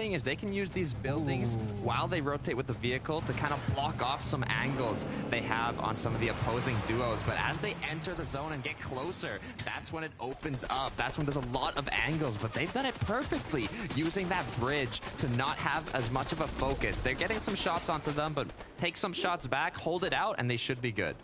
seeing is they can use these buildings while they rotate with the vehicle to kind of block off some angles they have on some of the opposing duos. But as they enter the zone and get closer, that's when it opens up. That's when there's a lot of angles, but they've done it perfectly, using that bridge to not have as much of a focus. They're getting some shots onto them, but take some shots back, hold it out, and they should be good.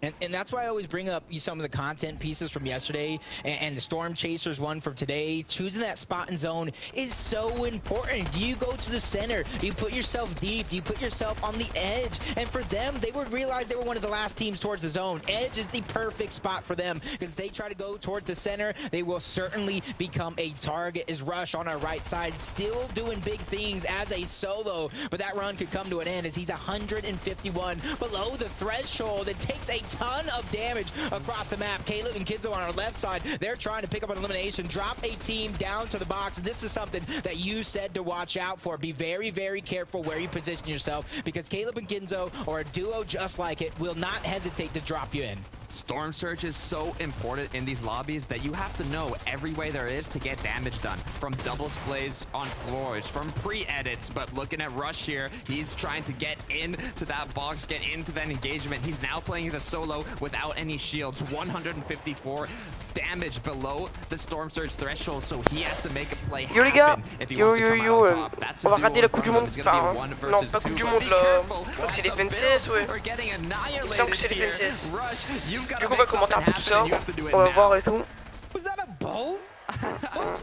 And that's why I always bring up some of the content pieces from yesterday and the Storm Chasers one from today. Choosing that spot and zone is so important. Do you go to the center? You put yourself deep. You put yourself on the edge. And for them, they would realize they were one of the last teams towards the zone. Edge is the perfect spot for them because if they try to go toward the center, they will certainly become a target. Is Rush on our right side still doing big things as a solo, but that run could come to an end as he's 151 below the threshold. It takes a ton of damage across the map. Caleb and Kinzo on our left side, they're trying to pick up an elimination, drop a team down to the box. And this is something that you said to watch out for. Be very, very careful where you position yourself because Caleb and Kinzo, or a duo just like it, will not hesitate to drop you in. Storm Surge is so important in these lobbies that you have to know every way there is to get damage done. From double splays on floors, from pre-edits, but looking at Rush here, he's trying to get into that box, get into that engagement. He's now playing as a solo without any shields. 154 damage below the Storm Surge threshold, so he has to make a play happen if he wants to come out on top. That's on va rater la Coupe du Monde. It's gonna be a 1 Non, versus pas 2, Coupe du but Monde be là. careful. Je crois que c'est les FNCS, ouais. We're getting Il me semble annihilated que c'est les here. FNCS. Rush, you've got Du to coup, on va make commenter un something peu tout happen ça. and you have to do it On va now. voir et tout. Was that a boat?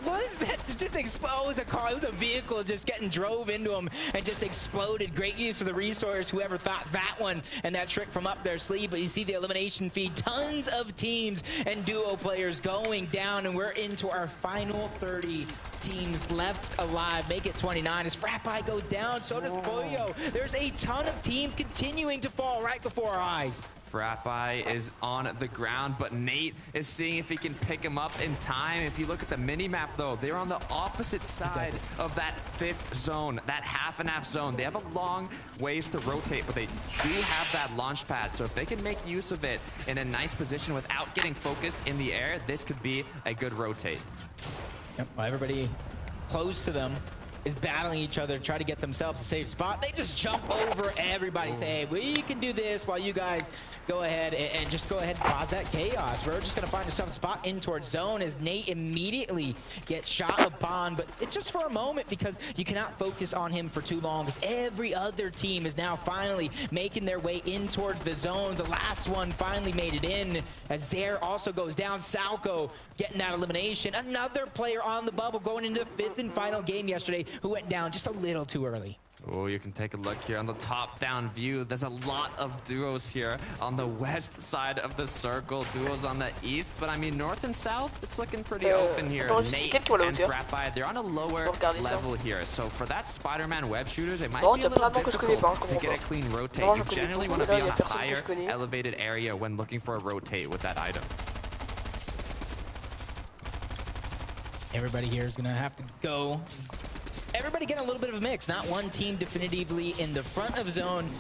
What is that? Just exposed a car. It was a vehicle just getting drove into him and just exploded. Great use of the resource. Whoever thought that one and that trick from up their sleeve. But you see the elimination feed. Tons of teams and duo players going down, and we're into our final 30 teams left alive. Make it 29 as Frappi goes down. So does Boyo. There's a ton of teams continuing to fall right before our eyes. Frappi is on the ground, but Nate is seeing if he can pick him up in time. If you look at the mini-map, though, they're on the opposite side of that 5th zone, that half and half zone. They have a long ways to rotate, but they do have that launch pad. So if they can make use of it in a nice position without getting focused in the air, this could be a good rotate. Yep, everybody close to them is battling each other to try to get themselves a safe spot. They just jump over everybody, say, hey, we can do this while you guys go ahead and just go ahead and cause that chaos. We're just going to find ourselves a spot in towards zone as Nate immediately gets shot upon, but it's just for a moment because you cannot focus on him for too long because every other team is now finally making their way in towards the zone. The last one finally made it in as Zaire also goes down. Salco getting that elimination. Another player on the bubble going into the 5th and final game yesterday who went down just a little too early. Oh, you can take a look here on the top-down view. There's a lot of duos here on the west side of the circle, duos on the east. But I mean, north and south, it's looking pretty open here. Nate and Frappi, they're on a lower level here. So for that Spider-Man web shooters, it might be a little difficult to get a clean rotate. You generally want to be on a higher elevated area when looking for a rotate with that item. Everybody here is going to have to go. Everybody getting a little bit of a mix. Not one team definitively in the front of zone,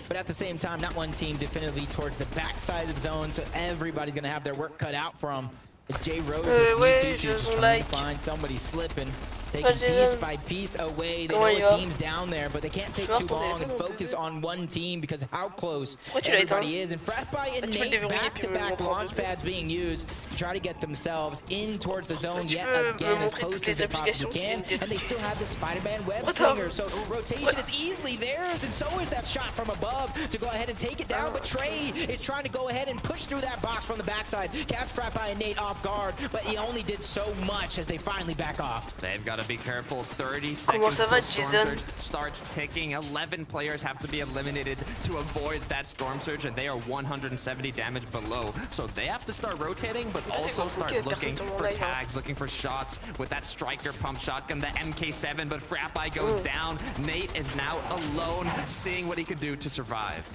but at the same time, not one team definitively towards the back side of zone. So everybody's going to have their work cut out for them. As J Rose is just trying to find somebody slipping. Taking piece by piece away. They know a team's down there, but they can't take too long and focus on one team because of how close everybody is. And Frappi and Nate back-to-back launch pads being used to try to get themselves in towards the zone yet again as close as they possibly can. And they still have the Spider-Man web slinger, so rotation is easily theirs, and so is that shot from above to go ahead and take it down. But Trey is trying to go ahead and push through that box from the backside, catch Frappi and Nate off guard, but he only did so much as they finally back off. They've got to be careful. 30 seconds till Storm Surge starts ticking. 11 players have to be eliminated to avoid that Storm Surge, and they are 170 damage below. So they have to start rotating, but also start looking for tags, looking for shots with that striker pump shotgun, the MK7, but Frappi goes down. Nate is now alone, seeing what he could do to survive.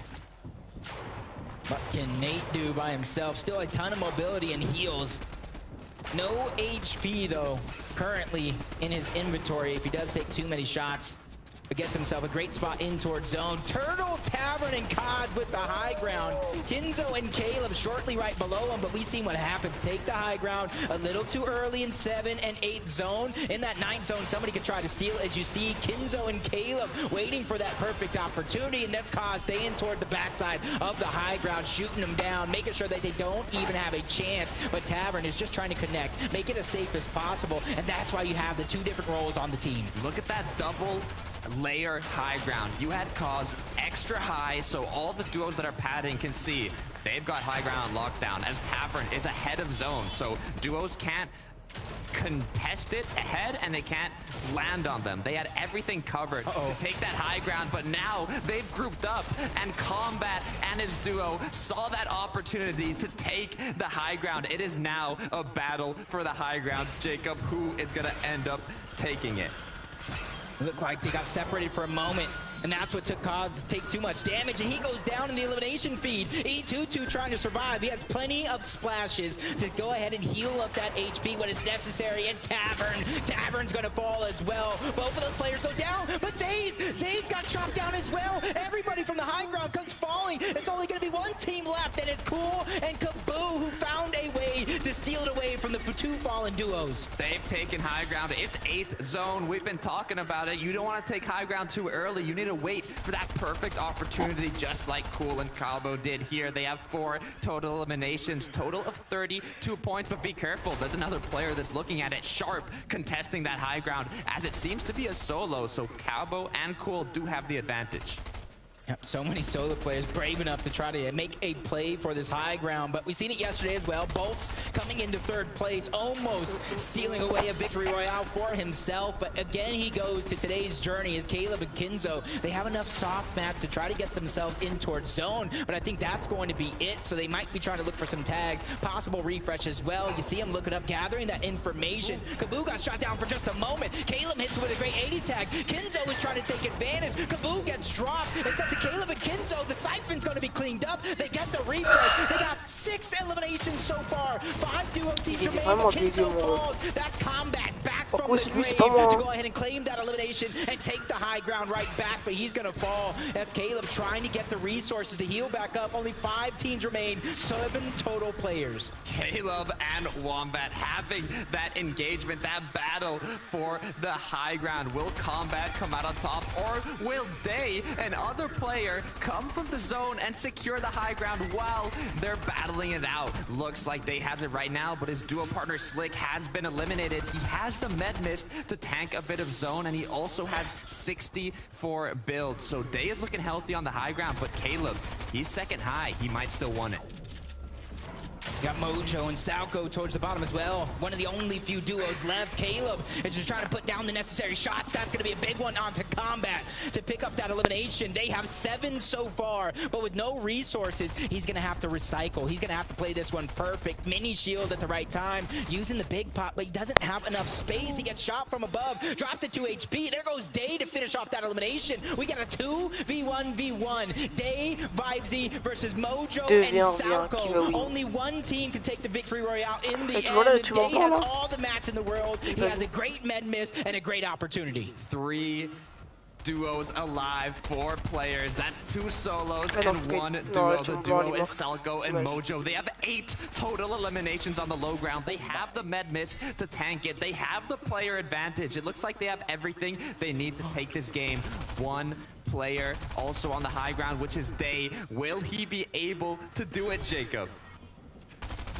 What can Nate do by himself? Still a ton of mobility and heals. No HP, though, currently in his inventory if he does take too many shots. but gets himself a great spot in towards zone. Turtle, Tavern, and Kaz with the high ground. Kinzo and Caleb shortly right below him, but we see what happens. Take the high ground a little too early in 7 and 8 zone. In that 9th zone, somebody could try to steal, as you see Kinzo and Caleb waiting for that perfect opportunity, and that's Kaz staying toward the backside of the high ground, shooting them down, making sure that they don't even have a chance. But Tavern is just trying to connect, make it as safe as possible, and that's why you have the 2 different roles on the team. Look at that double layer high ground. You had Kaz extra high, so all the duos that are padding can see they've got high ground on lockdown, as Tavern is ahead of zone, so duos can't contest it ahead and they can't land on them. They had everything covered to take that high ground, but now they've grouped up, and Combat and his duo saw that opportunity to take the high ground. It is now a battle for the high ground. Jacob, who is going to end up taking it? Looked like they got separated for a moment, and that's what took Kaz to take too much damage, and he goes down in the elimination feed. E22 trying to survive. He has plenty of splashes to go ahead and heal up that HP when it's necessary, and Tavern's gonna fall as well. Both of those players go down, but Zay's got chopped down as well. Everybody from the high ground comes falling. It's only gonna be one team left, and it's Cool and Kaboo, who found a way to steal it away from the 2 fallen duos. They've taken high ground. It's 8th zone. We've been talking about it. You don't want to take high ground too early. You need to wait for that perfect opportunity, just like Cool and Calbo did here. They have 4 total eliminations, total of 32 points, but be careful. There's another player that's looking at it. Sharp contesting that high ground, as it seems to be a solo, so Calbo and Cool do have the advantage. Yep, so many solo players brave enough to try to make a play for this high ground, but we've seen it yesterday as well. Bolts coming into 3rd place, almost stealing away a victory royale for himself, but again he goes to today's journey as Caleb and Kinzo. They have enough soft mats to try to get themselves in towards zone, but I think that's going to be it, so they might be trying to look for some tags, possible refresh as well. You see him looking up, gathering that information. Kaboo got shot down for just a moment. Caleb hits with a great 80 tag. Kinzo is trying to take advantage. Kaboo gets dropped. It's up to Caleb and Kinzo. The siphon's going to be cleaned up. They get the refresh. They got 6 eliminations so far. 5 duo teams remain, but Kinzo falls. That's Combat back from the grave to go ahead and claim that elimination and take the high ground right back, but he's going to fall. That's Caleb trying to get the resources to heal back up. Only 5 teams remain, 7 total players. Caleb and Wombat having that engagement, that battle for the high ground. Will Combat come out on top, or will Day, another player, come from the zone and secure the high ground while they're battling it out? Looks like Day has it right now, but his duo partner Slick has been eliminated. He has the med mist to tank a bit of zone, and he also has 64 builds. So Day is looking healthy on the high ground, but Caleb, he's second high. He might still want it. Got Mojo and Salco towards the bottom as well. One of the only few duos left. Caleb is just trying to put down the necessary shots. That's going to be a big one onto Combat to pick up that elimination. They have 7 so far, but with no resources, he's going to have to recycle. He's going to have to play this one perfect. Mini shield at the right time, using the big pot, but he doesn't have enough space. He gets shot from above, dropped to 2 HP. There goes Day to finish off that elimination. We got a 2v1v1. Day, Vibesy versus Mojo and Salco. Only one team can take the victory royale in the end. Day has all the mats in the world. He has a great med miss and a great opportunity. 3 duos alive, 4 players. That's 2 solos and 1 duo. The duo is Salco and Mojo. They have 8 total eliminations on the low ground. They have the med mist to tank it. They have the player advantage. It looks like they have everything they need to take this game. 1 player also on the high ground, which is Day. Will he be able to do it, Jacob?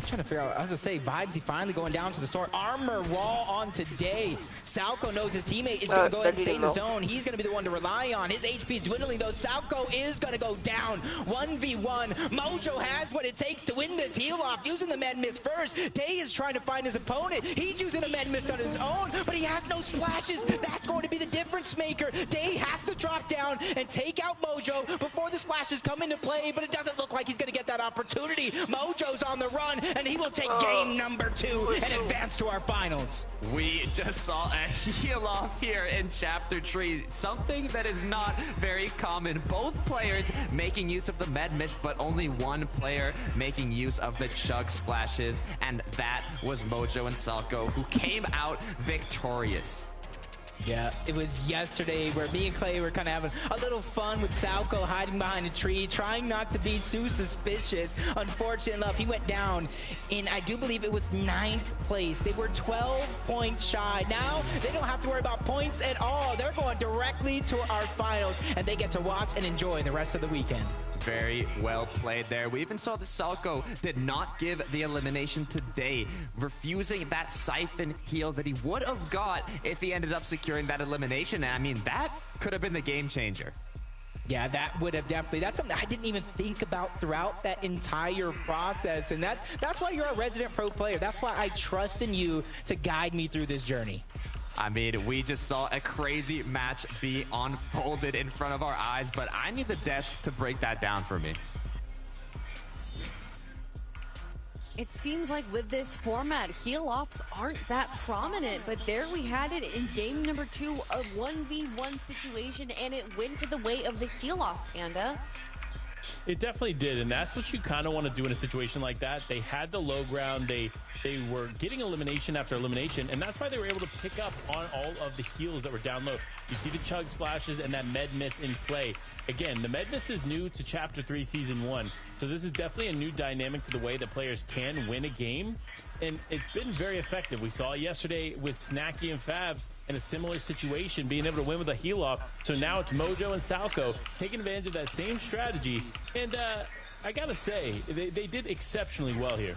Trying to figure out, I was gonna say, Vibes, he finally going down to the store. Armor raw on today. Salco knows his teammate is gonna go ahead and stay in the zone. He's gonna be the one to rely on. His HP is dwindling though. Salco is gonna go down. 1v1. Mojo has what it takes to win this heal off, using the med mist first. Day is trying to find his opponent. He's using a med mist on his own, but he has no splashes. That's going to be the difference maker. Day has to drop down and take out Mojo before the splashes come into play, but it doesn't look like he's gonna get that opportunity. Mojo's on the run, and he will take game number 2 and advance to our finals. We just saw a heal off here in Chapter 3, something that is not very common. Both players making use of the med mist, but only one player making use of the chug splashes, and that was Mojo and Salco, who came out victorious. Yeah, it was yesterday where me and Clay were kind of having a little fun with Salco hiding behind a tree, trying not to be too suspicious. Unfortunate enough, he went down in, I do believe it was 9th place. They were 12 points shy. Now they don't have to worry about points at all. They're going directly to our finals, and they get to watch and enjoy the rest of the weekend. Very well played there. We even saw the Salco did not give the elimination today, refusing that siphon heal that he would have got if he ended up securing that elimination. And I mean, that could have been the game changer. Yeah, that would have definitely, that's something I didn't even think about throughout that entire process. And that's why you're a resident pro player. That's why I trust in you to guide me through this journey. I mean, we just saw a crazy match be unfolded in front of our eyes, but I need the desk to break that down for me. It seems like with this format, heal-offs aren't that prominent, but there we had it in game number 2, a 1v1 situation, and it went to the way of the heal-off, Panda. It definitely did, and that's what you kind of want to do in a situation like that. They had the low ground, they were getting elimination after elimination, and that's why they were able to pick up on all of the heals that were down low. You see the chug splashes and that med miss in play. Again, the med miss is new to Chapter 3 Season 1, so this is definitely a new dynamic to the way that players can win a game, and it's been very effective. We saw yesterday with Snacky and Fabs in a similar situation, being able to win with a heal off. So now it's Mojo and Salco taking advantage of that same strategy, and I gotta say, they did exceptionally well here.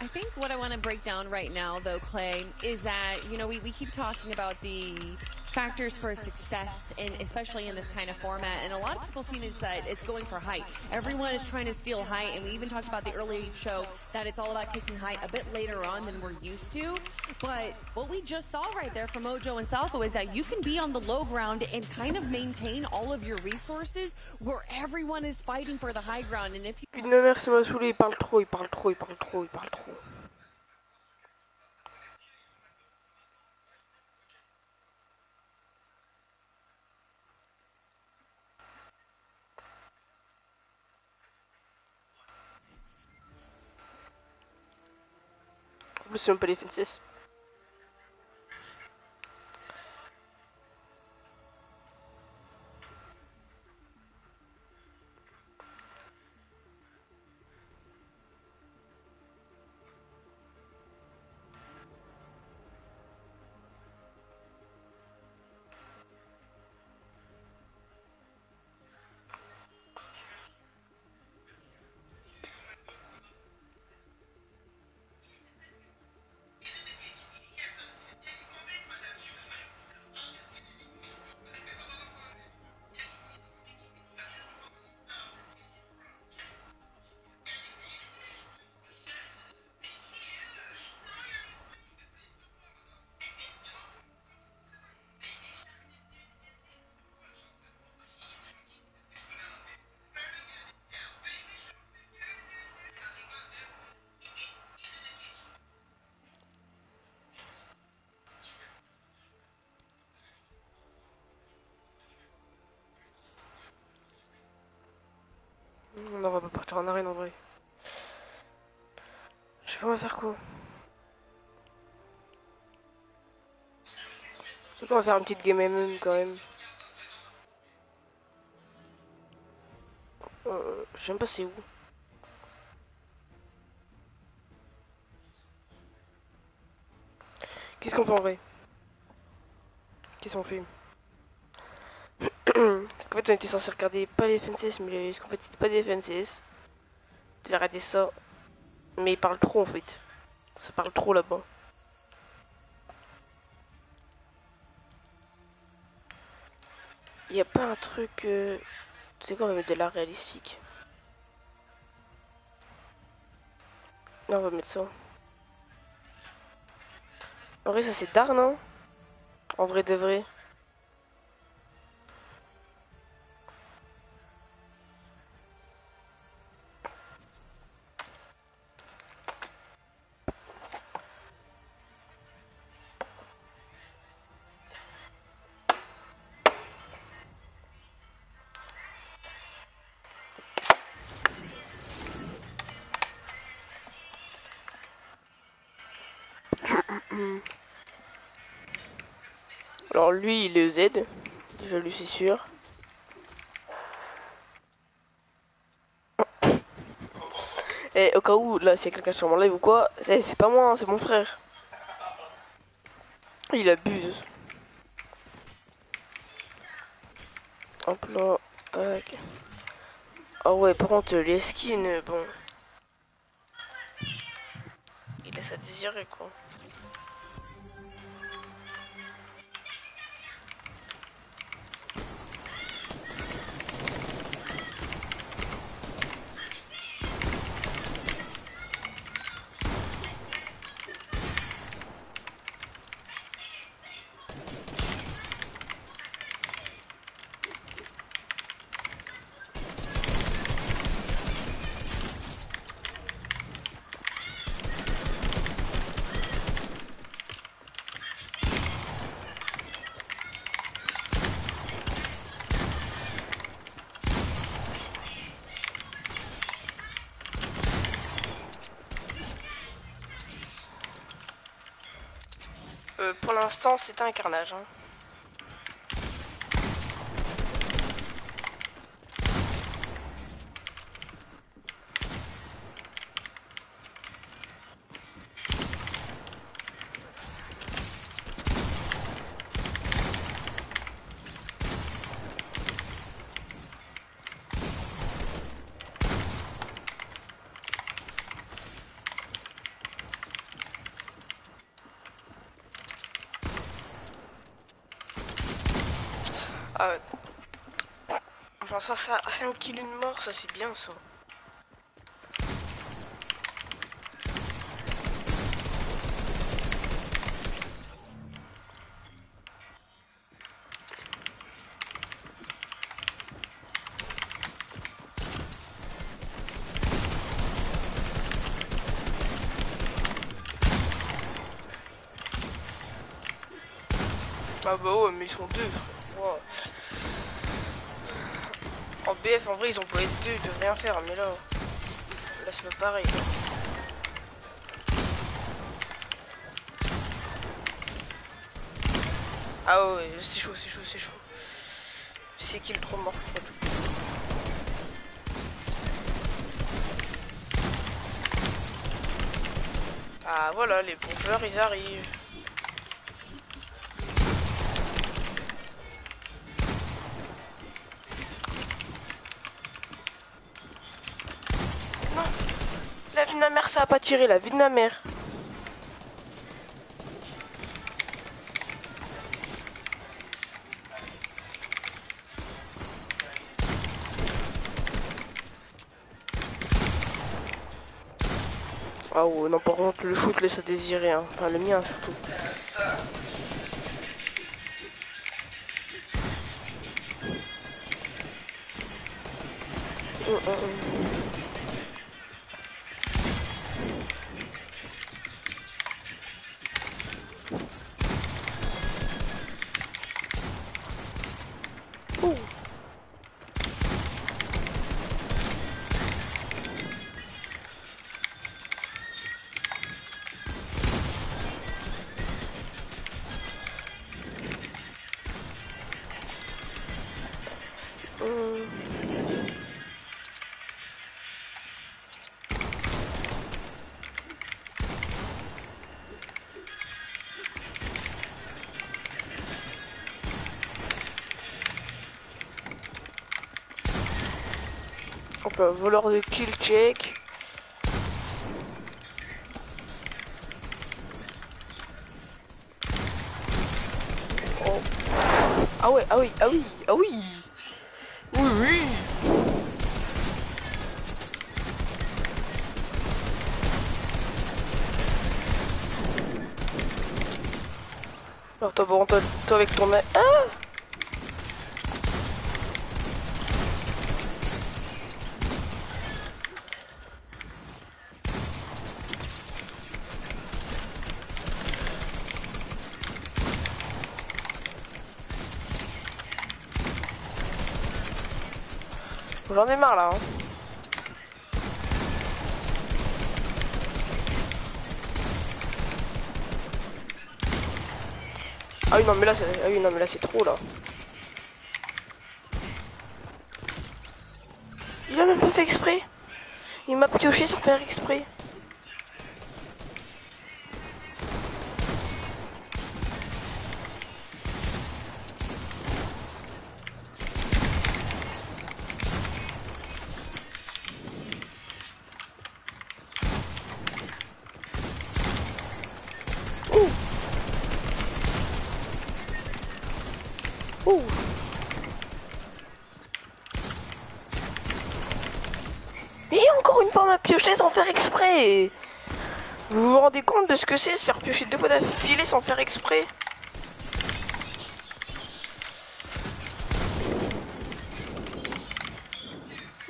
I think what I want to break down right now, though, Clay, is that, you know, we keep talking about the factors for success, and especially in this kind of format, and a lot of people seem to say it's going for height. Everyone is trying to steal height, and we even talked about the early show that it's all about taking height a bit later on than we're used to. But what we just saw right there from Mojo and Salco is that you can be on the low ground and kind of maintain all of your resources where everyone is fighting for the high ground. And if you... Une mère, ça m'a saoulé, il parle trop, il parle trop, il parle trop, il parle trop. En plus, c'est même pas les fences. Non, on va pas partir en arène en vrai. Je sais pas, on va faire quoi. Je sais qu'on va faire une petite game MM quand même. Je sais même pas c'est où. Qu'est-ce qu'on fait en vrai? Qu'est-ce qu'on fait? Parce qu'en fait on était censé regarder pas les FNCS, mais qu'en fait c'était pas des FNCS. Tu devais regarder ça. Mais il parle trop en fait. Ça parle trop là-bas. Il y a pas un truc... Tu sais quoi, on va mettre de l'art réalistique. Non, on va mettre ça. En vrai ça c'est d'art, non? En vrai de vrai. Alors lui, il est Z. Déjà, lui, c'est sûr. Et au cas où, là, s'il y a quelqu'un sur mon live ou quoi, c'est pas moi, hein, c'est mon frère. Il abuse. Hop là, tac. Ah ouais, par contre, les skins, bon. Il laisse à désirer, quoi. Pour l'instant, c'est un carnage. Hein. Ah ouais. Enfin ça, 5 kills de mort, ça c'est bien ça. Ah bah ouais, mais ils sont deux. Wow. En BF, en vrai, ils ont pas être deux, ils peuvent rien faire, mais là c'est pas pareil. Ah ouais, c'est chaud, c'est chaud, c'est chaud. C'est qui le trop mort. Ah voilà, les bons joueurs, ils arrivent. Non, la vie de ma mère, ça a pas tiré, la vie de ma mère. Ah ouais, non, par contre, le shoot laisse à désirer, hein. Enfin, le mien, surtout. Hop là, voleur de kill check. Oh. Ah ouais, ah oui, ah oui, ah oui. Oui, oui. Alors toi, bon, toi avec ton... Ah, j'en ai marre là. Hein. Ah oui non mais là c'est trop là. Il a même pas fait exprès. Il m'a pioché sans faire exprès. Ouh. Et encore une fois, on m'a pioché sans faire exprès. Vous vous rendez compte de ce que c'est se faire piocher 2 fois d'affilée sans faire exprès?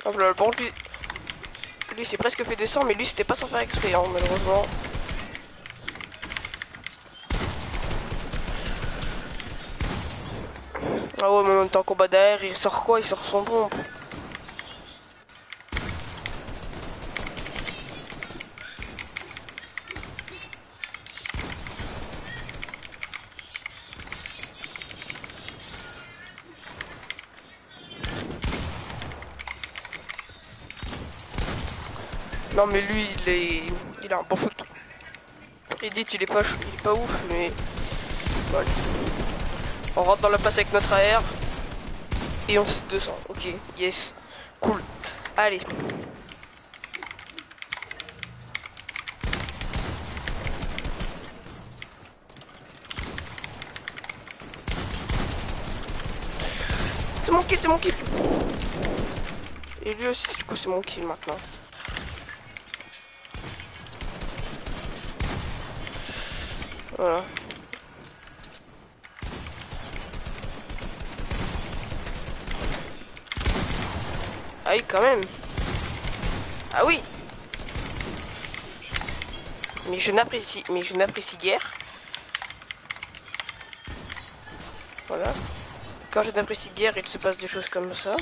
Ah voilà, par contre, lui s'est presque fait 200, mais lui c'était pas sans faire exprès, hein, malheureusement. Ah ouais, mais en même temps, combat derrière, il sort quoi? Il sort son pompe. Non mais lui il a un bon shoot. Edith il est pas ouf mais voilà. On rentre dans la passe avec notre AR et on se 200. Ok, yes, cool. Allez. C'est mon kill, c'est mon kill. Et lui aussi du coup c'est mon kill maintenant. Voilà. Ah oui, quand même. Ah oui. Mais je n'apprécie guère. Voilà. Quand je n'apprécie guère, il se passe des choses comme ça.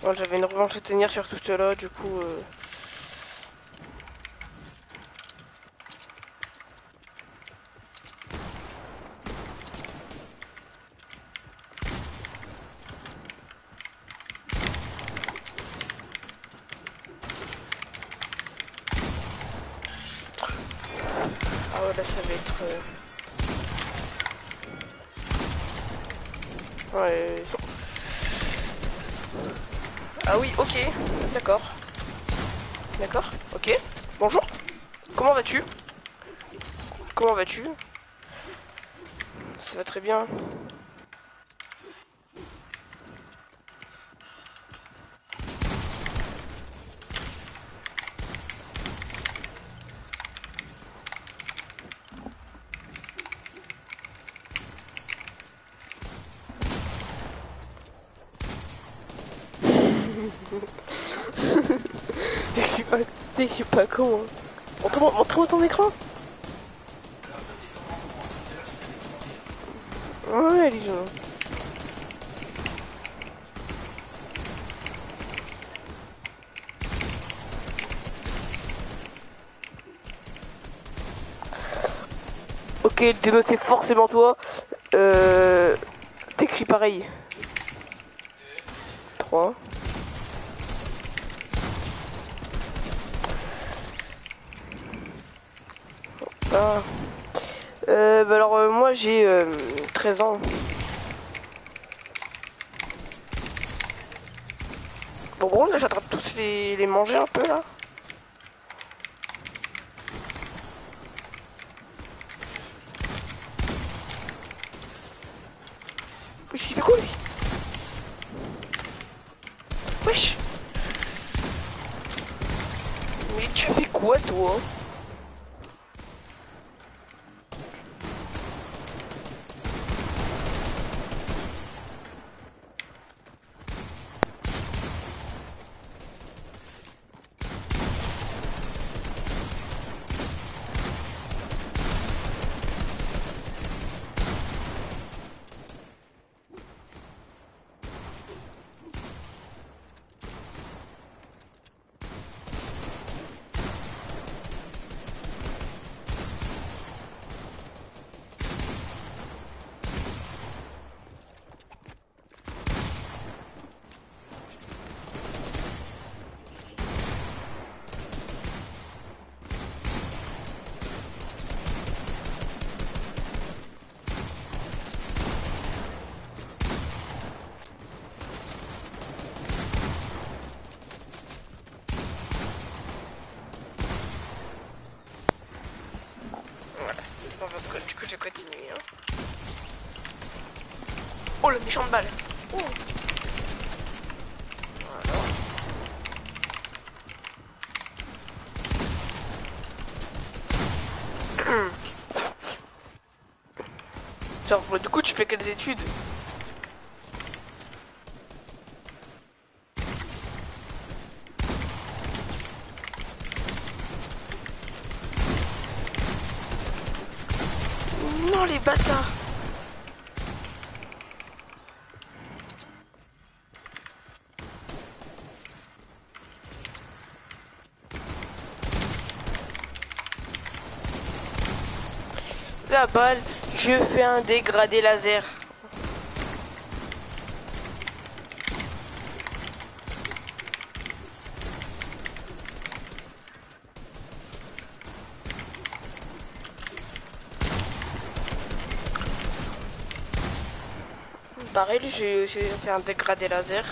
Bon, j'avais une revanche à tenir sur tout cela, du coup... Ah ouais, là ça va être... Ouais... Ah oui, ok, d'accord. D'accord, ok. Bonjour. Comment vas-tu? Comment vas-tu? Ça va très bien. T'es pas con, hein. Montre-moi ton écran. Ouais, les gens. Ok, le déno c'est forcément toi. T'écris pareil. 3. Ah. Bah alors moi j'ai 13 ans. Bon là j'attrape tous les manger un peu là. Wesh, il fait quoi lui? Wesh. Mais tu fais quoi toi? je continue. Hein. Oh, le méchant de balle. Oh. Voilà. Genre, du coup, tu fais quelles études? Non, les bâtards. La balle, je fais un dégradé laser. Pareil, j'ai fait un dégradé laser.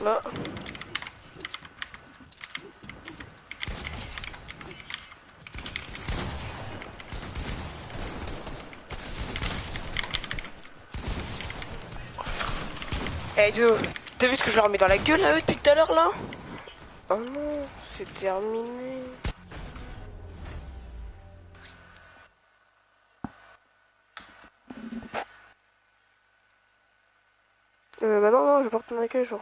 Là. Eh Joe, t'as vu ce que je leur mets dans la gueule à eux depuis tout à l'heure là? Oh non, c'est terminé. Bah non, non, je porte ton accueil, genre.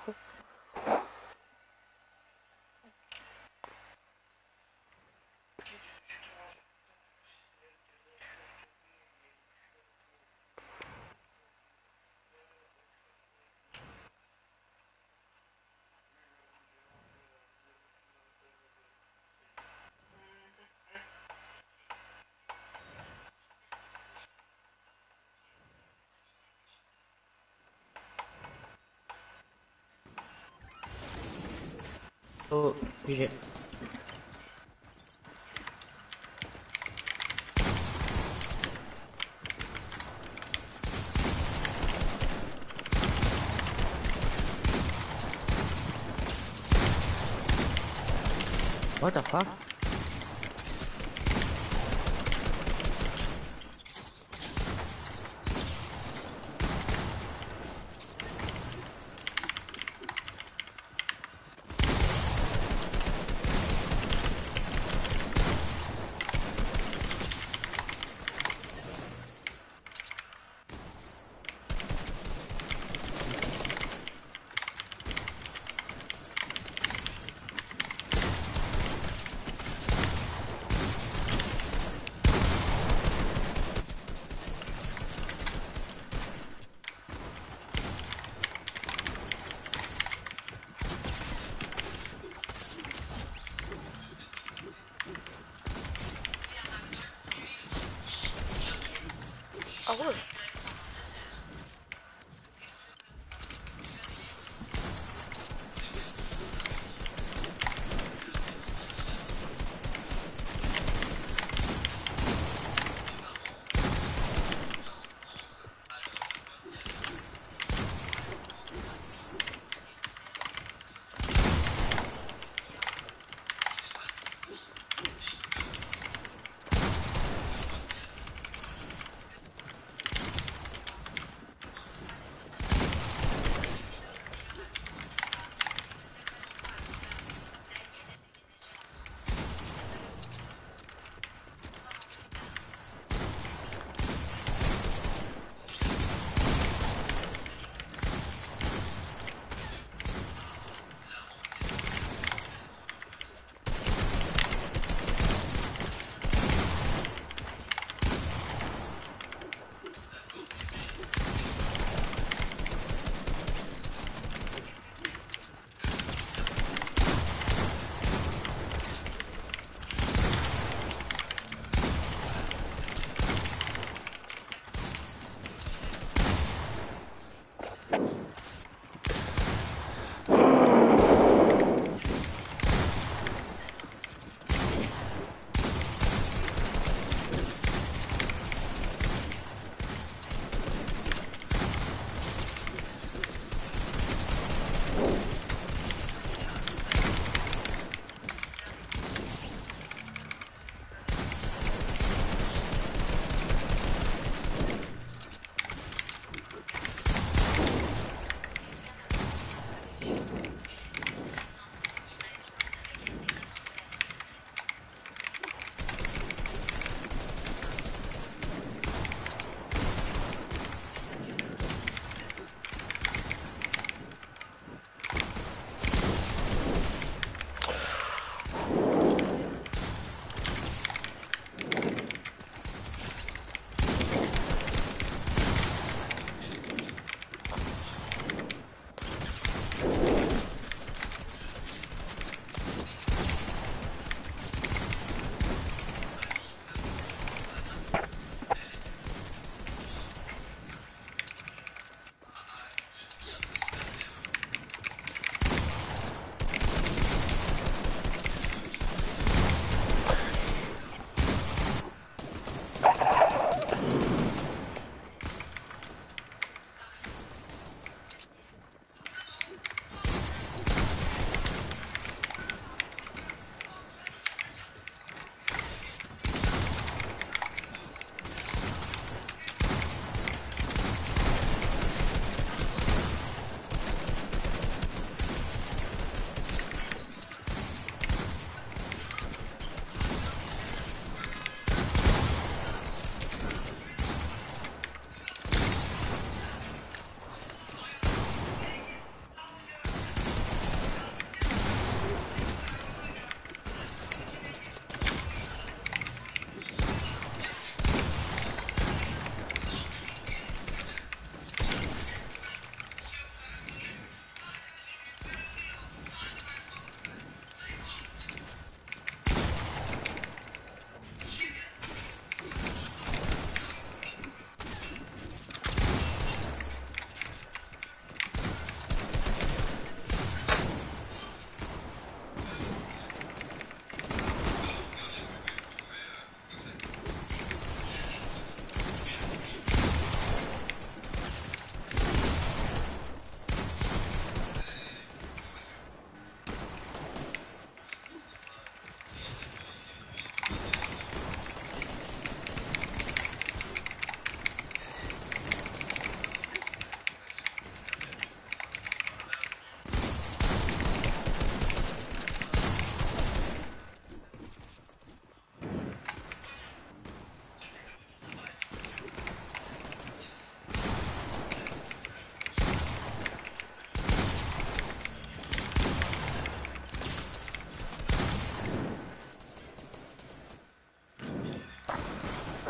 Oh, j'ai... What the fuck? Ah ouais.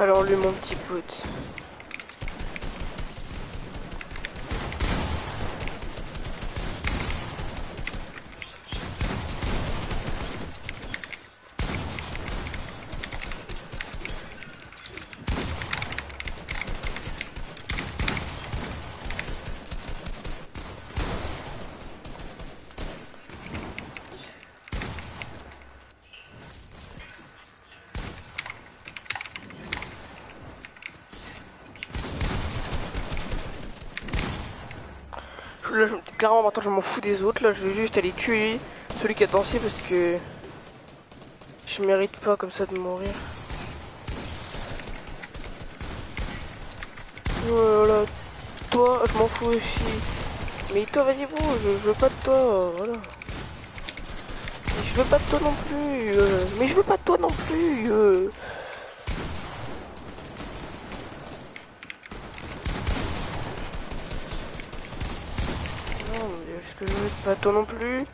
Alors lui mon petit pote. Là, clairement maintenant je m'en fous des autres, là je vais juste aller tuer celui qui a dansé parce que je mérite pas comme ça de mourir. Voilà, toi je m'en fous aussi. Mais toi vas-y bro, je veux pas de toi, voilà. Et je veux pas de toi non plus, mais je veux pas de toi non plus. Non mais est-ce que je veux pas de toi non plus?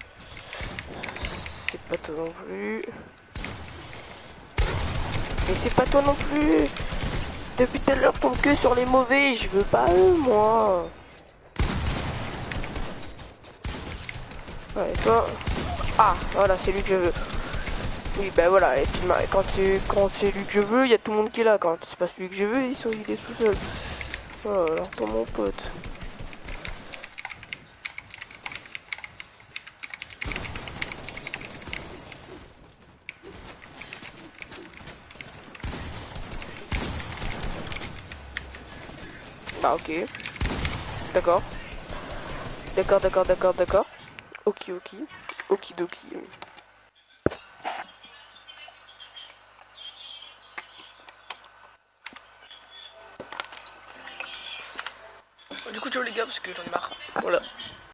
C'est pas toi non plus. Mais c'est pas toi non plus. Depuis tout à l'heure, tombe que sur les mauvais. Je veux pas eux, moi. Ouais, et toi. Ah, voilà, c'est lui que je veux. Oui, bah voilà. Et puis quand c'est lui que je veux, il y a tout le monde qui est là. Quand c'est pas celui que je veux, il est tout seul. Voilà, alors pour mon pote. Ah, ok. D'accord. D'accord. Ok. Okidoki. Du coup, ciao les gars, parce que j'en ai marre. Voilà.